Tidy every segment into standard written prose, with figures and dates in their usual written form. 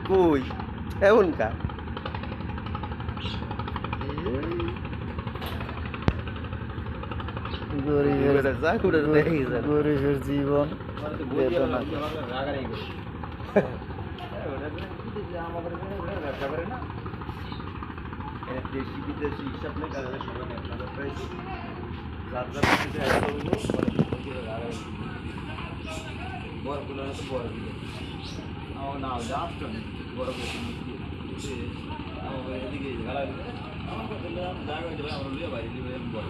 কই এমন কা গরিবের জীবন বেদনা। দেশি বিদেশি হিসাব নেই বড়গুলো তো বড়গুলো আমার নাও আসতো না বড়গুলো এদিকে গালা আমার জায়গা হয়েছে আমরা লিয়ে বাইরে লিয়ে বড়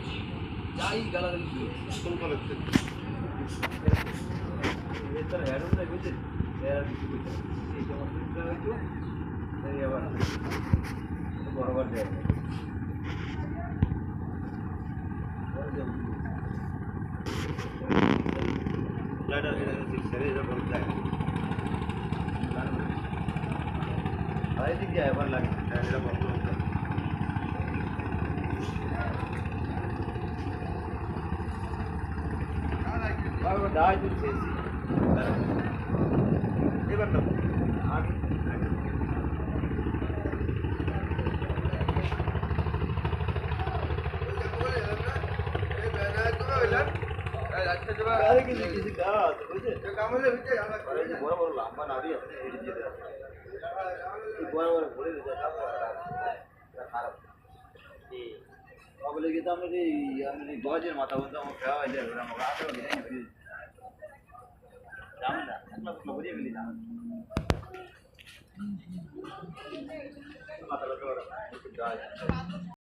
যাই গালা কোন কলেজ থেকে তার হেড হয়ে গেছে এই সমস্যা হয়েছে এই আবার বরাবর যায় এবার লাগে এবার না বড় বড় লম্বা নাড়ি আছে বড় বড় ঘুরে খারাপ বলে গেছে আমি গজের মাথা বলতে আমার খাওয়া হয়ে যাবে আমাকে আসলে জানি না বুঝিয়ে গেলি না মাথা